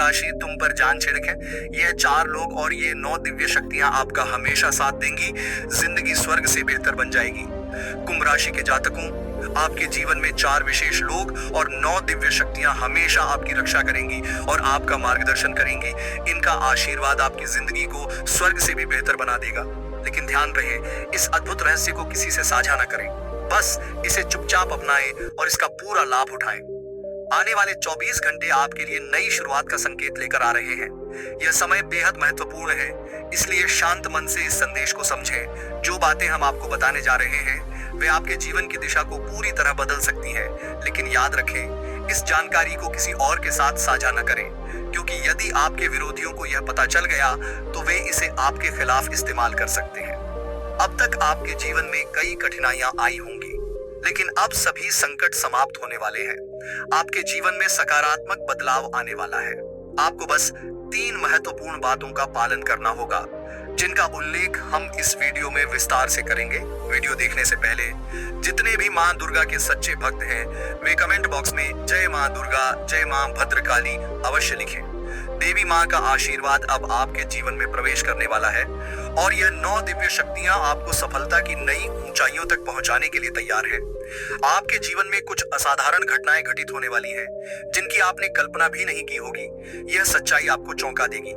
राशि तुम पर जान छिड़के, ये 4 लोग और ये 9 दिव्य शक्तियां आपका हमेशा साथ देंगी। जिंदगी स्वर्ग से बेहतर बन जाएगी। कुंभ राशि के जातकों, आपके जीवन में 4 विशेष लोग और 9 दिव्य शक्तियां हमेशा आपकी रक्षा करेंगी और आपका मार्गदर्शन करेंगी। इनका आशीर्वाद आपकी जिंदगी को स्वर्ग से भी बेहतर बना देगा। लेकिन ध्यान रहे, इस अद्भुत रहस्य को किसी से साझा न करें। बस इसे चुपचाप अपनाएं और इसका पूरा लाभ उठाएं। आने वाले 24 घंटे आपके लिए नई शुरुआत का संकेत लेकर आ रहे हैं। यह समय बेहद महत्वपूर्ण है, इसलिए शांत मन से इस संदेश को समझें। जो बातें हम आपको बताने जा रहे हैं वे आपके जीवन की दिशा को पूरी तरह बदल सकती हैं। लेकिन याद रखें, इस जानकारी को किसी और के साथ साझा न करें, क्योंकि यदि आपके विरोधियों को यह पता चल गया तो वे इसे आपके खिलाफ इस्तेमाल कर सकते हैं। अब तक आपके जीवन में कई कठिनाइयां आई होंगी, लेकिन अब सभी संकट समाप्त होने वाले हैं। आपके जीवन में सकारात्मक बदलाव आने वाला है। आपको बस 3 महत्वपूर्ण बातों का पालन करना होगा, जिनका उल्लेख हम इस वीडियो में विस्तार से करेंगे। वीडियो देखने से पहले जितने भी मां दुर्गा के सच्चे भक्त हैं, वे कमेंट बॉक्स में जय मां दुर्गा, जय मां भद्रकाली अवश्य लिखें। देवी मां का आशीर्वाद अब आपके जीवन में प्रवेश करने वाला है और यह 9 दिव्य शक्तियां आपको सफलता की नई ऊंचाइयों तक पहुंचाने के लिए तैयार है। आपके जीवन में कुछ असाधारण घटनाएं घटित होने वाली हैं, जिनकी आपने कल्पना भी नहीं की होगी। यह सच्चाई आपको चौंका देगी।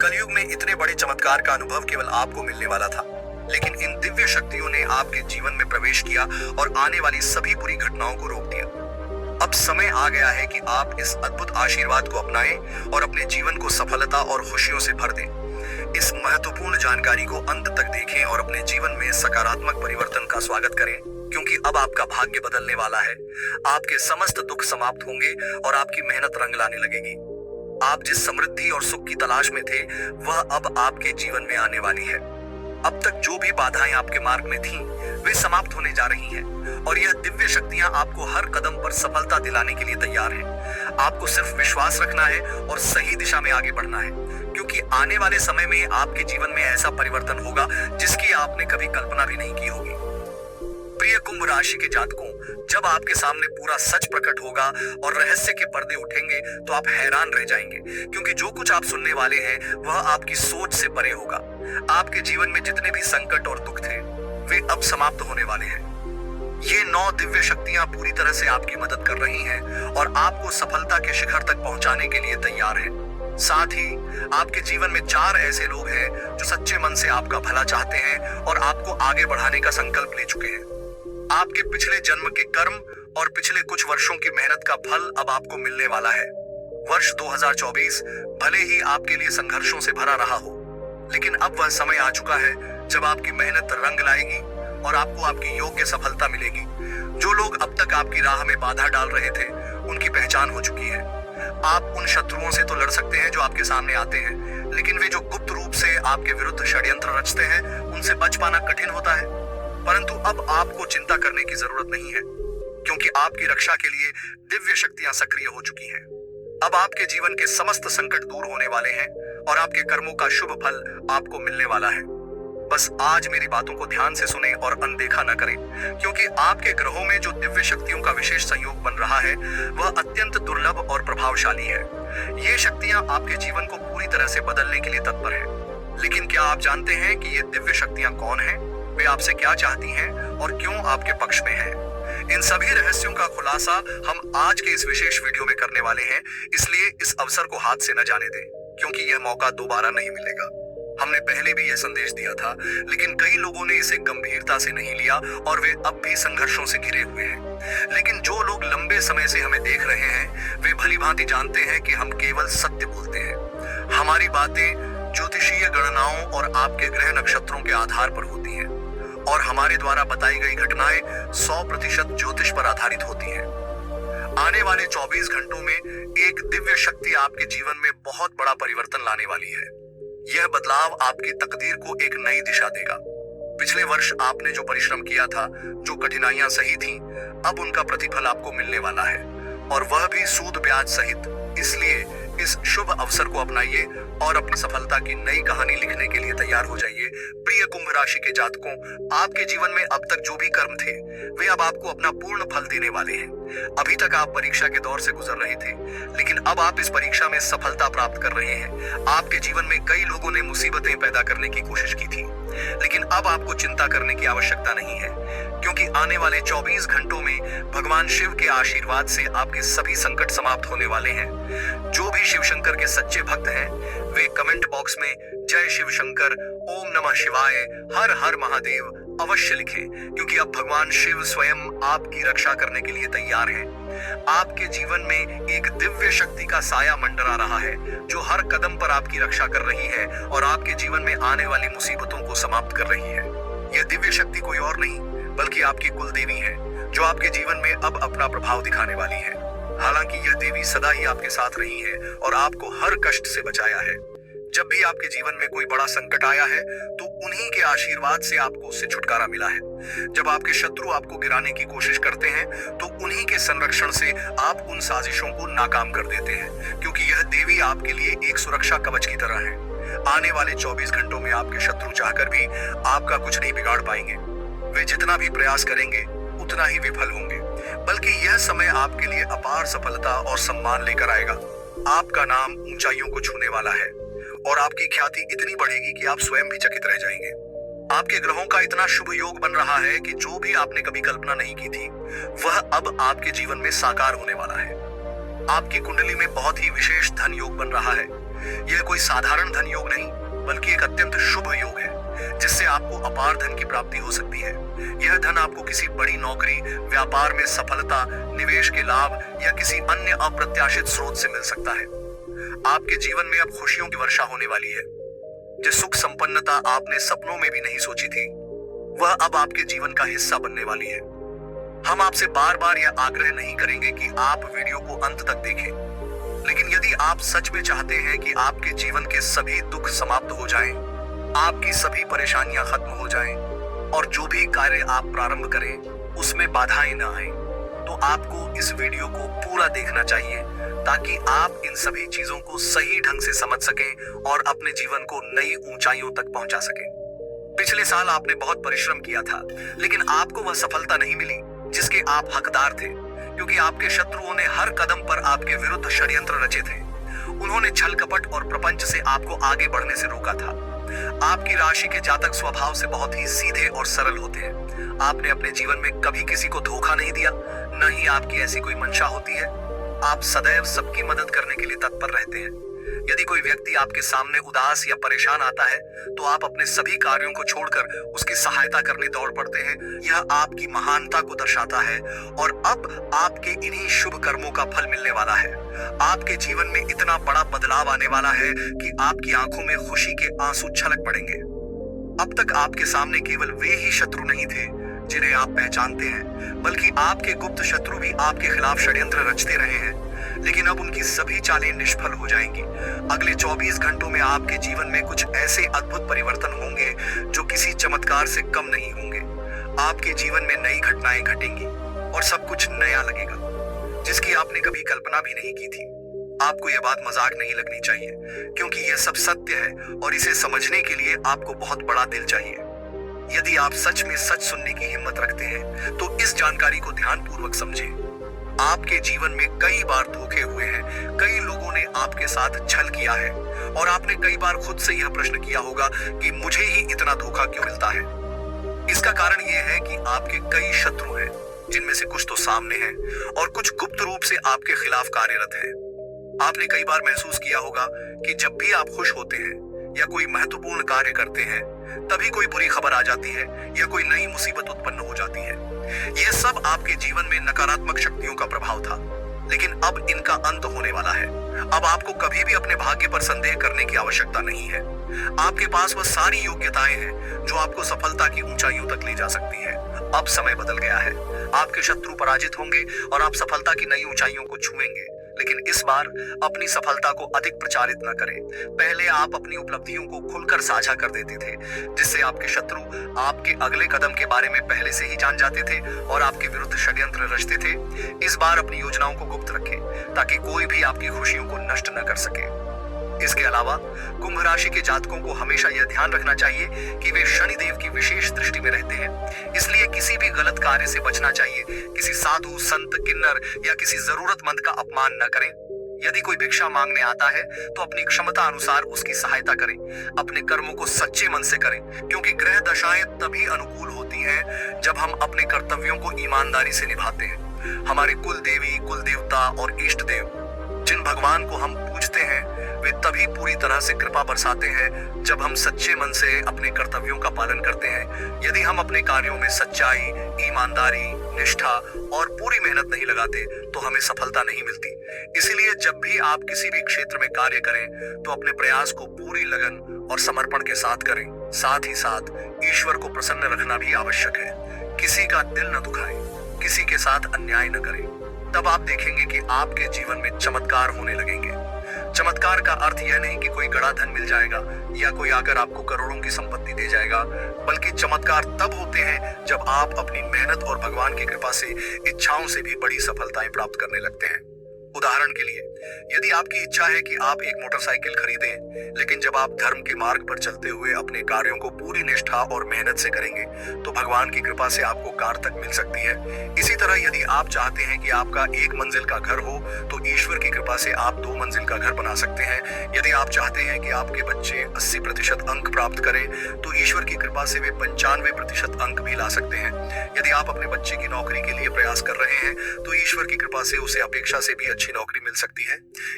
कलयुग में इतने बड़े चमत्कार का अनुभव केवल आपको मिलने वाला था, लेकिन इन दिव्य शक्तियों ने आपके जीवन में प्रवेश किया और आने वाली सभी बुरी घटनाओं को रोक दिया। अब समय आ गया है कि आप इस अद्भुत आशीर्वाद को अपनाएं और अपने जीवन को सफलता और खुशियों से भर दें। इस महत्वपूर्ण जानकारी को अंत तक देखें और अपने जीवन में सकारात्मक परिवर्तन का स्वागत करें, क्योंकि अब आपका भाग्य बदलने वाला है। आपके समस्त दुख समाप्त होंगे और आपकी मेहनत रंग लाने लगेगी। आप जिस समृद्धि और सुख की तलाश में थे, वह अब आपके जीवन में आने वाली है। अब तक जो भी बाधाएं आपके मार्ग में थीं, वे समाप्त होने जा रही हैं और यह दिव्य शक्तियां आपको हर कदम पर सफलता दिलाने के लिए तैयार हैं। आपको सिर्फ विश्वास रखना है और सही दिशा में आगे बढ़ना है, क्योंकि आने वाले समय में आपके जीवन में ऐसा परिवर्तन होगा जिसकी आपने कभी कल्पना भी नहीं की होगी। प्रिय कुंभ राशि के जातकों, जब आपके सामने पूरा सच प्रकट होगा और रहस्य के पर्दे उठेंगे तो आप हैरान रह जाएंगे, क्योंकि जो कुछ आप सुनने वाले हैं वह आपकी सोच से परे होगा। आपके जीवन में जितने भी संकट और दुख थे, वे अब समाप्त होने वाले हैं। ये 9 दिव्य शक्तियां पूरी तरह से आपकी मदद कर रही हैं और आपको सफलता के शिखर तक पहुंचाने के लिए तैयार हैं। साथ ही आपके जीवन में 4 ऐसे लोग हैं जो सच्चे मन से आपका भला चाहते हैं और आपको आगे बढ़ाने का संकल्प ले चुके हैं। आपके पिछले जन्म के कर्म और पिछले कुछ वर्षों की मेहनत का फल अब आपको मिलने वाला है। वर्ष 2024 भले ही आपके लिए संघर्षों से भरा रहा हो, लेकिन अब वह समय आ चुका है जब आपकी मेहनत रंग लाएगी और आपको आपकी योग्य सफलता मिलेगी। जो लोग अब तक आपकी राह में बाधा डाल रहे थे, उनकी पहचान हो चुकी है। आप उन शत्रुओं से तो लड़ सकते हैं जो आपके सामने आते हैं, लेकिन वे जो गुप्त रूप से आपके विरुद्ध षड्यंत्र रचते हैं, उनसे बच पाना कठिन होता है। परंतु अब आपको चिंता करने की जरूरत नहीं है, क्योंकि आपकी रक्षा के लिए दिव्य शक्तियां सक्रिय हो चुकी हैं। अब आपके जीवन के समस्त संकट दूर होने वाले हैं और आपके कर्मों का शुभ फल आपको मिलने वाला है। बस आज मेरी बातों को ध्यान से सुने और अनदेखा न करें, क्योंकि आपके ग्रहों में जो दिव्य शक्तियों का विशेष संयोग बन रहा है, वह अत्यंत दुर्लभ और प्रभावशाली है। ये शक्तियां आपके जीवन को पूरी तरह से बदलने के लिए तत्पर हैं। लेकिन क्या आप जानते हैं कि ये दिव्य शक्तियां कौन हैं? वे आपसे क्या चाहती हैं और क्यों आपके पक्ष में हैं? इन सभी रहस्यों का खुलासा हम आज के इस विशेष वीडियो में करने वाले हैं, इसलिए इस अवसर को हाथ से न जाने दें, क्योंकि यह मौका दोबारा नहीं मिलेगा। हमने पहले भी यह संदेश दिया था, लेकिन कई लोगों ने इसे गंभीरता से नहीं लिया और वे अब भी संघर्षों से घिरे हुए हैं। लेकिन जो लोग लंबे समय से हमें देख रहे हैं, वे भली भांति जानते हैं कि हम केवल सत्य बोलते हैं। हमारी बातें ज्योतिषीय गणनाओं और आपके ग्रह नक्षत्रों के आधार पर होती हैं और हमारे द्वारा बताई गई घटनाएं 100% ज्योतिष पर आधारित होती हैं। आने वाले 24 घंटों में एक दिव्य शक्ति आपके जीवन में बहुत बड़ा परिवर्तन लाने वाली है। यह बदलाव आपकी तकदीर को एक नई दिशा देगा। पिछले वर्ष आपने जो परिश्रम किया था, जो कठिनाइयां सही थीं, अब उनका प्रतिफल आपको मिलने वाला है, और वह भी सूद ब्याज सहित। इसलिए इस शुभ अवसर को अपनाइए और अपनी सफलता की नई कहानी लिखने के लिए तैयार हो जाइए। प्रिय कुंभ राशि के जातकों, आपके जीवन में अब तक जो भी कर्म थे वे अब आपको अपना पूर्ण फल देने वाले हैं। अभी तक आप परीक्षा के दौर से गुजर रहे थे, लेकिन अब आप इस परीक्षा में सफलता प्राप्त कर रहे हैं। आपके जीवन में कई लोगों ने मुसीबतें पैदा करने की कोशिश की थी, लेकिन अब आपको चिंता करने की आवश्यकता नहीं है, क्योंकि आने वाले 24 घंटों में भगवान शिव के आशीर्वाद से आपके सभी संकट समाप्त होने वाले हैं। जो भी शिव शंकर के सच्चे भक्त हैं वे कमेंट बॉक्स में जय शिव शंकर, ओम नमः शिवाय, हर हर महादेव अवश्य लिखें, क्योंकि अब भगवान शिव स्वयं आपकी रक्षा करने के लिए तैयार हैं। आपके जीवन में एक दिव्य शक्ति का साया मंडरा रहा है, जो हर कदम पर आपकी रक्षा कर रही है और आपके जीवन में आने वाली मुसीबतों को समाप्त कर रही है। यह दिव्य शक्ति कोई और नहीं बल्कि आपकी कुल देवी है, जो आपके जीवन में अब अपना प्रभाव दिखाने वाली है। हालांकि यह देवी सदा ही आपके साथ रही है और आपको हर कष्ट से बचाया है। जब भी आपके जीवन में कोई बड़ा संकट आया है तो उन्हीं के आशीर्वाद से आपको उससे छुटकारा मिला है। जब आपके शत्रु आपको गिराने की कोशिश करते हैं तो उन्हीं के संरक्षण से आप उन साजिशों को नाकाम कर देते हैं, क्योंकि यह देवी आपके लिए एक सुरक्षा कवच की तरह है। आने वाले 24 घंटों में आपके शत्रु चाहकर भी आपका कुछ नहीं बिगाड़ पाएंगे। वे जितना भी प्रयास करेंगे उतना ही विफल होंगे, बल्कि यह समय आपके लिए अपार सफलता और सम्मान लेकर आएगा। आपका नाम ऊंचाइयों को छूने वाला है और आपकी ख्याति इतनी बढ़ेगी कि आप स्वयं भी चकित रह जाएंगे। आपके ग्रहों का इतना शुभ योग बन रहा है कि जो भी आपने कभी कल्पना नहीं की थी वह अब आपके जीवन में साकार होने वाला है। आपकी कुंडली में बहुत ही विशेष धन योग बन रहा है। यह कोई साधारण धन योग नहीं बल्कि एक अत्यंत शुभ योग है, जिससे आपको अपार धन की प्राप्ति हो सकती है। यह धन आपको किसी बड़ी नौकरी, व्यापार में सफलता, निवेश के लाभ या किसी अन्य अप्रत्याशित स्रोत से मिल सकता है। आपके जीवन में अब खुशियों की वर्षा होने वाली है। जिस सुख संपन्नता आपने सपनों में भी नहीं सोची थी वह अब आपके जीवन का हिस्सा बनने वाली है। हम आपसे बार बार यह आग्रह नहीं करेंगे कि आप वीडियो को अंत तक देखें, लेकिन यदि आप सच में चाहते हैं कि आपके जीवन के सभी दुख समाप्त हो जाएं, आपकी सभी परेशानियां खत्म हो जाएं और जो भी कार्य आप प्रारंभ करें उसमें बाधाएं न आए, तो आपको इस वीडियो को पूरा देखना चाहिए, ताकि आप इन सभी चीजों को सही ढंग से समझ सकें और अपने जीवन को नई ऊंचाइयों तक पहुंचा सकें। पिछले साल आपने बहुत परिश्रम किया था, लेकिन आपको वह सफलता नहीं मिली जिसके आप हकदार थे, क्योंकि आपके शत्रुओं ने हर कदम पर आपके विरुद्ध षड्यंत्र रचे थे। उन्होंने छल कपट और प्रपंच से आपको आगे बढ़ने से रोका था। आपकी राशि के जातक स्वभाव से बहुत ही सीधे और सरल होते हैं। आपने अपने जीवन में कभी किसी को धोखा नहीं दिया, न ही आपकी ऐसी कोई मंशा होती है। आप सदैव सबकी मदद करने के लिए तत्पर रहते हैं। यदि कोई व्यक्ति आपके सामने उदास या परेशान आता है तो आप अपने सभी कार्यों को छोड़कर उसकी सहायता करने दौड़ पड़ते हैं। यह आपकी महानता को दर्शाता है और अब आपके इन्हीं शुभ कर्मों का फल मिलने वाला है। आपके जीवन में इतना बड़ा बदलाव आने वाला है कि आपकी आंखों में खुशी के आंसू छलक पड़ेंगे। अब तक आपके सामने केवल वे ही शत्रु नहीं थे जिन्हें आप पहचानते हैं, बल्कि आपके गुप्त शत्रु भी आपके खिलाफ षड्यंत्र रचते रहे हैं, लेकिन अब उनकी सभी चालें निष्फल हो जाएंगी। अगले 24 घंटों में आपके जीवन में कुछ ऐसे अद्भुत परिवर्तन होंगे जो किसी चमत्कार से कम नहीं होंगे। आपके जीवन में नई घटनाएं घटेंगी और सब कुछ नया लगेगा, जिसकी आपने कभी कल्पना भी नहीं की थी। आपको यह बात मजाक नहीं लगनी चाहिए, क्योंकि यह सब सत्य है और इसे समझने के लिए आपको बहुत बड़ा दिल चाहिए। यदि आप सच में सच सुनने की हिम्मत रखते हैं तो इस जानकारी को ध्यानपूर्वक समझें। आपके जीवन में कई बार धोखे हुए हैं, कई लोगों ने आपके साथ छल किया है और आपने कई बार खुद से यह प्रश्न किया होगा कि मुझे ही इतना धोखा क्यों मिलता है। इसका कारण यह है कि आपके कई शत्रु हैं, जिनमें से कुछ तो सामने हैं और कुछ गुप्त रूप से आपके खिलाफ कार्यरत हैं। आपने कई बार महसूस किया होगा कि जब भी आप खुश होते हैं या कोई महत्वपूर्ण कार्य करते हैं, तभी कोई बुरी खबर आ जाती है या कोई नई मुसीबत उत्पन्न हो जाती है। यह सब आपके जीवन में नकारात्मक शक्तियों का प्रभाव था, लेकिन अब इनका अंत होने वाला है। अब आपको कभी भी अपने भाग्य पर संदेह करने की आवश्यकता नहीं है। आपके पास वह सारी योग्यताएं हैं जो आपको सफलता की ऊंचाइयों तक ले जा सकती है। अब समय बदल गया है। आपके शत्रु पराजित होंगे और आप सफलता की नई ऊंचाइयों को छुएंगे। लेकिन इस बार अपनी सफलता को अधिक प्रचारित न करें। पहले आप अपनी उपलब्धियों को खुलकर साझा कर देते थे, जिससे आपके शत्रु आपके अगले कदम के बारे में पहले से ही जान जाते थे और आपके विरुद्ध षड्यंत्र रचते थे। इस बार अपनी योजनाओं को गुप्त रखें ताकि कोई भी आपकी खुशियों को नष्ट न कर सके। इसके अलावा कुंभ राशि के जातकों को हमेशा यह ध्यान रखना चाहिए कि वे शनिदेव की विशेष दृष्टि में रहते हैं, इसलिए किसी भी गलत कार्य से बचना चाहिए। किसी साधु, संत, किन्नर या किसी जरूरतमंद का अपमान न करें। यदि कोई भिक्षा मांगने आता है तो अपनी क्षमता अनुसार उसकी सहायता करें। अपने कर्मों को सच्चे मन से करें, क्योंकि ग्रह दशाएं तभी अनुकूल होती हैं जब हम अपने कर्तव्यों को ईमानदारी से निभाते हैं। हमारे कुल देवी, कुल देवता और इष्ट देव, जिन भगवान को हम पूजते हैं, वे तभी पूरी तरह से कृपा बरसाते हैं जब हम सच्चे मन से अपने कर्तव्यों का पालन करते हैं। यदि हम अपने कार्यों में सच्चाई, ईमानदारी, निष्ठा और पूरी मेहनत नहीं लगाते तो हमें सफलता नहीं मिलती। इसीलिए जब भी आप किसी भी क्षेत्र में कार्य करें तो अपने प्रयास को पूरी लगन और समर्पण के साथ करें। साथ ही साथ ईश्वर को प्रसन्न रखना भी आवश्यक है। किसी का दिल न दुखाएं, किसी के साथ अन्याय न करें। तब आप देखेंगे कि आपके जीवन में चमत्कार होने लगेंगे। चमत्कार का अर्थ यह नहीं कि कोई बड़ा धन मिल जाएगा या कोई आकर आपको करोड़ों की संपत्ति दे जाएगा, बल्कि चमत्कार तब होते हैं जब आप अपनी मेहनत और भगवान की कृपा से इच्छाओं से भी बड़ी सफलताएं प्राप्त करने लगते हैं। उदाहरण के लिए, यदि आपकी इच्छा है कि आप एक मोटरसाइकिल खरीदें, लेकिन जब आप धर्म के मार्ग पर चलते हुए अपने कार्यों को पूरी निष्ठा और मेहनत से करेंगे तो भगवान की कृपा से आपको कार तक मिल सकती है। इसी तरह यदि आप चाहते हैं कि आपका एक मंजिल का घर हो तो ईश्वर की कृपा से आप 2 मंजिल का घर बना सकते हैं। यदि आप चाहते हैं कि आपके बच्चे 80% अंक प्राप्त करें तो ईश्वर की कृपा से वे 95% अंक भी ला सकते हैं। यदि आप अपने बच्चे की नौकरी के लिए प्रयास कर रहे हैं तो ईश्वर की कृपा से उसे अपेक्षा से भी अच्छी नौकरी मिल सकती है।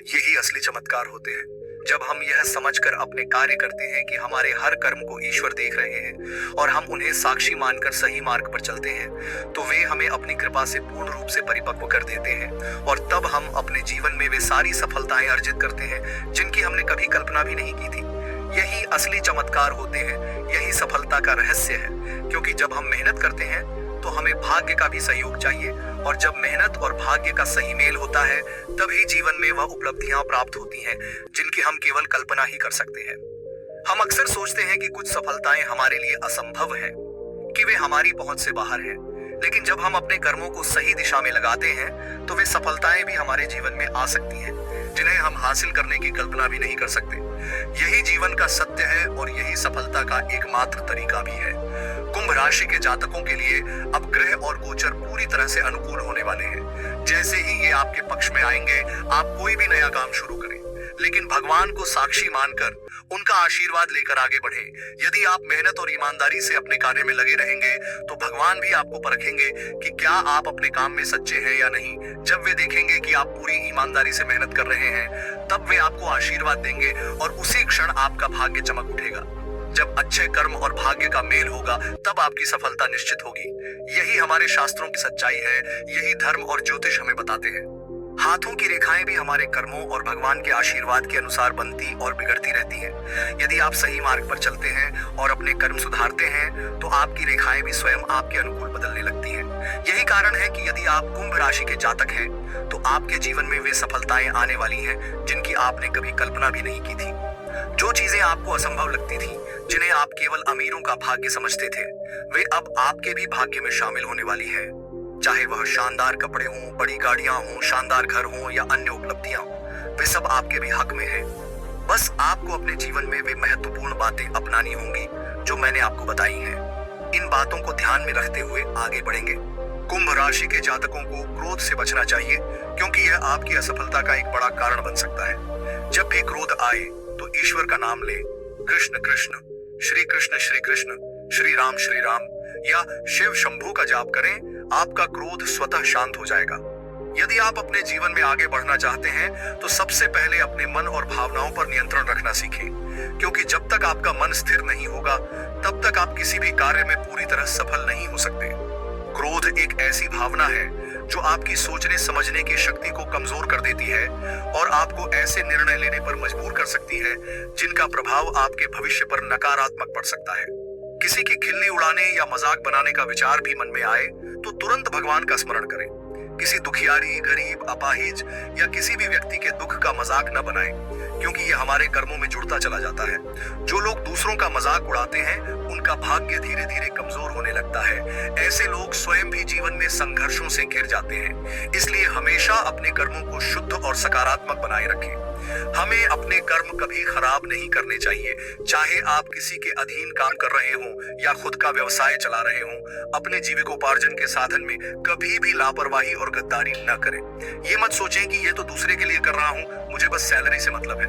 यही असली चमत्कार होते हैं। जब हम यह समझकर अपने कार्य करते हैं कि हमारे हर कर्म को ईश्वर देख रहे हैं और हम उन्हें साक्षी मानकर सही मार्ग पर चलते हैं, तो वे हमें अपनी कृपा से पूर्ण रूप से परिपक्व कर देते हैं और तब हम अपने जीवन में वे सारी सफलताएं अर्जित करते हैं जिनकी हमने कभी कल्पना भी नहीं की थी। यही असली चमत्कार होते हैं, यही सफलता का रहस्य है, क्योंकि जब हम मेहनत करते हैं तो हमें भाग्य का भी सहयोग चाहिए, और जब मेहनत और भाग्य का सही मेल होता है तभी जीवन में वह उपलब्धियां प्राप्त होती हैं जिनकी हम केवल कल्पना ही कर सकते हैं। हम अक्सर सोचते हैं कि कुछ सफलताएं हमारे लिए असंभव हैं, कि वे हमारी पहुंच से बाहर हैं, लेकिन जब हम अपने कर्मों को सही दिशा में लगाते हैं तो वे सफलताएं भी हमारे जीवन में आ सकती हैं जिन्हें हम हासिल करने की कल्पना भी नहीं कर सकते। यही जीवन का सत्य है और यही सफलता का एकमात्र तरीका भी है। कुंभ राशि के जातकों के लिए अब ग्रह और गोचर पूरी तरह से अनुकूल होने वाले हैं। जैसे ही ये आपके पक्ष में आएंगे, आप कोई भी नया काम शुरू करें, लेकिन भगवान को साक्षी मानकर उनका आशीर्वाद लेकर आगे बढ़ें। यदि आप मेहनत और ईमानदारी से अपने कार्य में लगे रहेंगे तो भगवान भी आपको परखेंगे कि क्या आप अपने काम में सच्चे हैं या नहीं। जब वे देखेंगे कि आप पूरी ईमानदारी से मेहनत कर रहे हैं, तब वे आपको आशीर्वाद देंगे और उसी क्षण आपका भाग्य चमक उठेगा। जब अच्छे कर्म और भाग्य का मेल होगा तब आपकी सफलता निश्चित होगी। यही हमारे शास्त्रों की सच्चाई है, यही धर्म और ज्योतिष हमें बताते हैं। हाथों की रेखाएं भी हमारे कर्मों और भगवान के आशीर्वाद के अनुसार बनती और बिगड़ती रहती हैं। यदि आप सही मार्ग पर चलते हैं और अपने कर्म सुधारते हैं तो आपकी रेखाएं भी स्वयं आपके अनुकूल बदलने लगती हैं। यही कारण है कि यदि आप कुंभ राशि के जातक हैं तो आपके जीवन में वे सफलताएं आने वाली हैं जिनकी आपने कभी कल्पना भी नहीं की थी। जो चीजें आपको असंभव लगती थी, जिन्हें आप केवल अमीरों का भाग्य समझते थे, वे अब आपके भी भाग्य में शामिल होने वाली है। चाहे वह शानदार कपड़े हों, बड़ी गाड़ियां हों, शानदार घर हों या अन्य उपलब्धियां, वे सब आपके भी हक में हैं। बस आपको अपने जीवन में वे महत्वपूर्ण बातें अपनानी होंगी जो मैंने आपको बताई हैं। इन बातों को ध्यान में रखते हुए आगे बढ़ेंगे। कुंभ राशि के जातकों को क्रोध से बचना चाहिए, क्योंकि यह आपकी असफलता का एक बड़ा कारण बन सकता है। जब भी क्रोध आए तो ईश्वर का नाम लें, कृष्ण कृष्ण, श्री कृष्ण श्री कृष्ण, श्री राम या शिव शंभू का जाप करें। आपका क्रोध स्वतः शांत हो जाएगा। यदि आप अपने जीवन में आगे बढ़ना चाहते हैं तो सबसे पहले अपने मन और भावनाओं पर नियंत्रण रखना सीखें, क्योंकि जब तक आपका मन स्थिर नहीं होगा तब तक आप किसी भी कार्य में पूरी तरह सफल नहीं हो सकते। क्रोध एक ऐसी भावना है जो आपकी सोचने समझने की शक्ति को कमजोर कर देती है और आपको ऐसे निर्णय लेने पर मजबूर कर सकती है जिनका प्रभाव आपके भविष्य पर नकारात्मक पड़ सकता है। किसी की खिल्ली उड़ाने या मजाक बनाने का विचार भी मन में आए तो तुरंत भगवान का स्मरण करें। किसी दुखियारी, गरीब, अपाहिज या किसी भी व्यक्ति के दुख का मजाक न बनाएं, क्योंकि ये हमारे कर्मों में जुड़ता चला जाता है। जो लोग दूसरों का मजाक उड़ाते हैं, उनका भाग्य धीरे धीरे कमजोर होने लगता है। ऐसे लोग स्वयं भी जीवन में संघर्षों से घिर जाते हैं। इसलिए हमेशा अपने कर्मों को शुद्ध और सकारात्मक बनाए रखें। हमें अपने कर्म कभी खराब नहीं करने चाहिए। चाहे आप किसी के अधीन काम कर रहे हों या खुद का व्यवसाय चला रहे हों, अपने जीविकोपार्जन के साधन में कभी भी लापरवाही और गद्दारी न करें। ये मत सोचें कि ये तो दूसरे के लिए कर रहा हूं, मुझे बस सैलरी से मतलब है,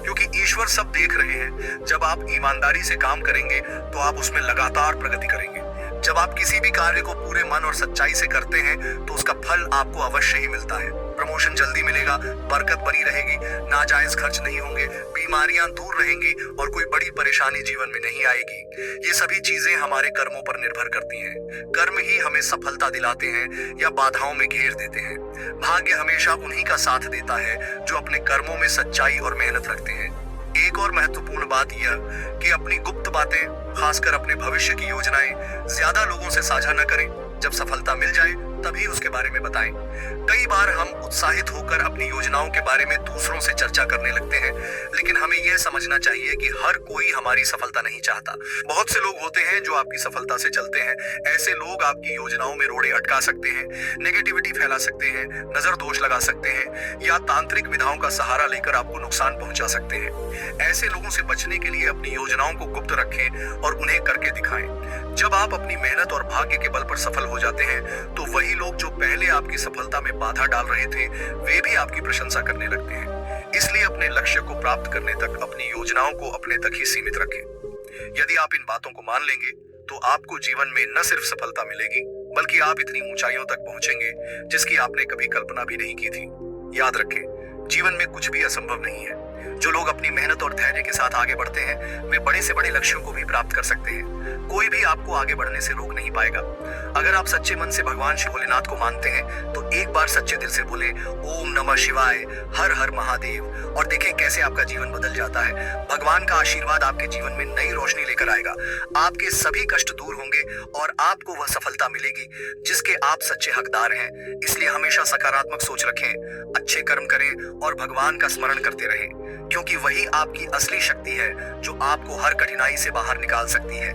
क्योंकि ईश्वर सब देख रहे हैं। जब आप ईमानदारी से काम करेंगे तो आप उसमें लगातार प्रगति करेंगे। जब आप किसी भी कार्य को पूरे मन और सच्चाई से करते हैं तो उसका फल आपको अवश्य ही मिलता है। प्रमोशन जल्दी मिलेगा, बरकत बनी रहेगी, नाजायज खर्च नहीं होंगे, बीमारियां दूर रहेंगी और कोई बड़ी परेशानी जीवन में नहीं आएगी। ये सभी चीजें हमारे कर्मों पर निर्भर करती हैं। कर्म ही हमें सफलता दिलाते हैं या बाधाओं में घेर देते हैं। भाग्य हमेशा उन्हीं का साथ देता है जो अपने कर्मों में सच्चाई और मेहनत रखते हैं। एक और महत्वपूर्ण बात यह कि अपनी गुप्त बातें, खासकर अपने भविष्य की योजनाएं, ज्यादा लोगों से साझा न करें। जब सफलता मिल जाए तभी उसके बारे में बताएं। कई बार हम उत्साहित होकर अपनी योजनाओं के बारे में दूसरों से चर्चा करने लगते हैं, लेकिन हमें यह समझना चाहिए कि हर कोई हमारी सफलता नहीं चाहता। बहुत से लोग होते हैं जो आपकी सफलता से जलते हैं। ऐसे लोग आपकी योजनाओं में रोड़े अटका सकते हैं, नेगेटिविटी फैला सकते हैं, नजर दोष लगा सकते हैं या तांत्रिक विधाओं का सहारा लेकर आपको नुकसान पहुंचा सकते हैं। ऐसे लोगों से बचने के लिए अपनी योजनाओं को गुप्त रखें और उन्हें करके दिखाएं। जब आप अपनी मेहनत और भाग्य के बल पर सफल हो जाते हैं तो वही लोग जो पहले आपकी सफलता में बाधा डाल रहे थे, वे भी आपकी प्रशंसा करने लगते हैं। इसलिए अपने लक्ष्य को प्राप्त करने तक अपनी योजनाओं को अपने तक ही सीमित रखें। यदि आप इन बातों को मान लेंगे तो आपको जीवन में न सिर्फ सफलता मिलेगी, बल्कि आप इतनी ऊंचाइयों तक पहुंचेंगे जिसकी आपने कभी कल्पना भी नहीं की थी। याद रखें, जीवन में कुछ भी असंभव नहीं है। जो लोग अपनी मेहनत और धैर्य के साथ आगे बढ़ते हैं, वे बड़े से बड़े लक्ष्यों को भी प्राप्त कर सकते हैं। कोई भी आपको आगे बढ़ने से रोक नहीं पाएगा। अगर आप सच्चे मन से भगवान श्री भोलेनाथ को मानते हैं तो एक बार सच्चे दिल से बोले ओम नमः शिवाय, हर हर महादेव, और देखें कैसे आपका जीवन बदल जाता है। भगवान का आशीर्वाद आपके जीवन में नई रोशनी लेकर आएगा। आपके सभी कष्ट दूर होंगे और आपको वह सफलता मिलेगी जिसके आप सच्चे हकदार हैं। इसलिए हमेशा सकारात्मक सोच रखें, अच्छे कर्म करें और भगवान का स्मरण करते रहें, क्योंकि वही आपकी असली शक्ति है जो आपको हर कठिनाई से बाहर निकाल सकती है।